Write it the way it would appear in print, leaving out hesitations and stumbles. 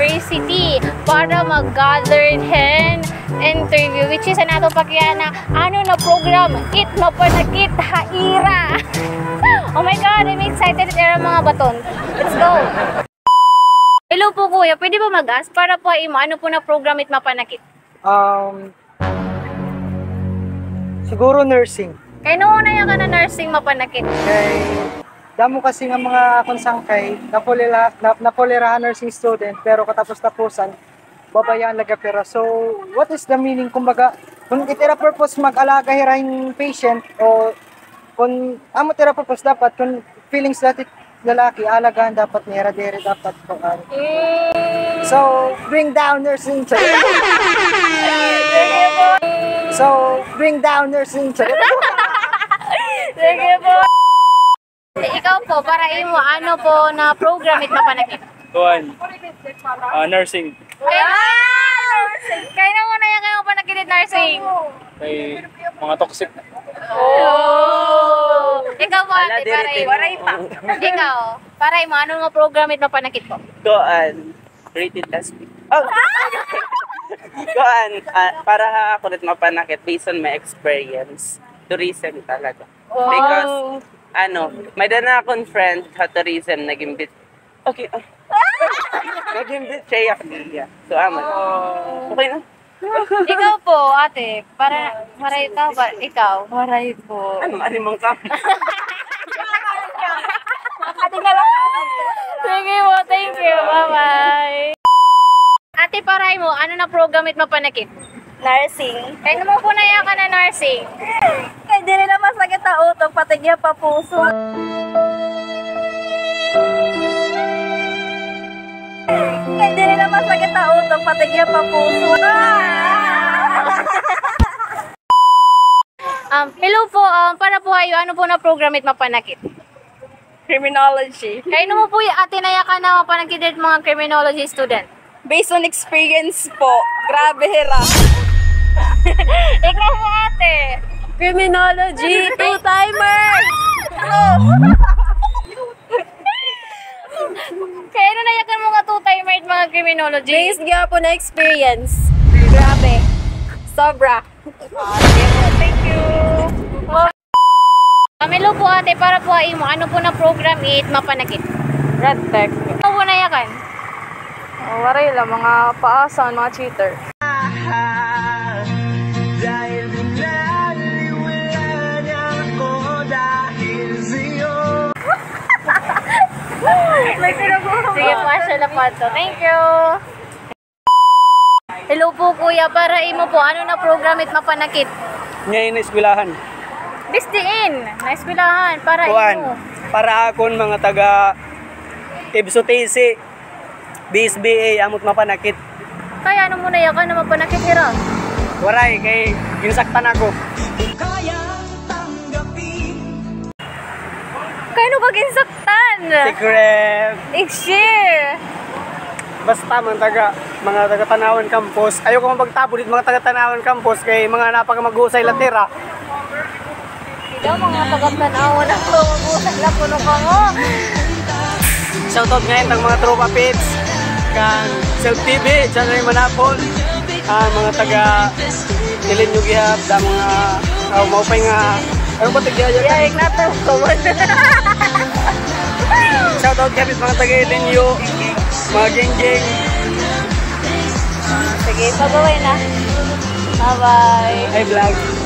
University para mag-gather and interview which is nato pagyana ano na program it mapanakit haira. Oh my god, I'm excited era mga baton. Let's go. Hello po kuya, pwede ba mag-ask para po ano po na program it mapanakit? Siguro nursing. Kaya noon na yan ka na nursing mapanakit. Kay damo kasi nga mga konsangkay napolerahan nursing student pero katapos-tapusan babayaan lagapira. So what is the meaning kumbaga kung itira purpose mag-alaga hirahin patient o kung amo tira purpose dapat kung feelings dati lalaki alagaan dapat ni dere dapat ko so bring down nursing so bring down nursing Sige po. Ikaw po para imo ano po na program it mapanakit? Kuan. Nursing. Kaya na muna yan kayo panakit nursing. Kay mga toxic. Oh. Ikaw po ate para imo. Ikaw para imo ano nga program it mapanakit po? Kuan. Rated testing. Oh. Kuan. Para ako rin mapanakit based on my experience. Tourism talaga. Because may dana akong friend sa tourism nag-imbit. Okay. Nag-imbit siya niya. So okay na. Ikaw po, ate, para ikaw ba? Ikaw? Maray po. Ano mong kam? Sige po, thank you. Bye-bye. Ate, para mo, ano na program it mapanakit? Nursing. Kaya naman po na yan ka na nursing. Kaya di nila masakit ang utok, patigya pa puso. Kaya di nila masakit ang utok, patigya pa puso. Hello po, para po kayo, ano po na program it mapanakit? Criminology. Kaya naman po yung ate na yan ka na mapanakit at mga criminology student. Based on experience po, grabe hira. Ikaw po ate. Criminology, two-timer! Kaya ano na yakan mga two-timer at mga criminology? Based nga po na experience. Grabe. Sobra. Thank you. Hello po ate, para po ay mo, ano po na program it mapanakit? Red tech. Ano po na yakan? Waray lang, mga paasan, mga cheater. Sige po, asya lang po ito. Thank you. Hello po kuya, para imo po, ano na program it mapanakit? Ngayon na eskwelahan. Bistiin, na-eskwelahan, para Kuan. imo. Para akon mga taga Ibsutisi, BSBA, amot mapanakit. Kaya ano muna yakan na mapanakit hira? Waray, kay ginsaktan ako. Kaya ano ba ginsaktan? Secret. I-share. Basta mga taga-Tanawan Campus. Ayoko magtabo dito mga taga-Tanawan Campus kay mga napaka-mag-usay latira. Ikaw mga taga-Tanawan ako, mag-usay lang puno ka mo. Shoutout ngayon ng mga tropa pits. Kan Self TV, dyan rin manapon. Mga taga-Tilin yung gihap, mga maupay nga. Ano ba tigaya? Yeah, ignato. Shoutout kapit mga taga-Ilinyo, mga geng-geng. Sige, pag-away na. Bye-bye. Hi vlog.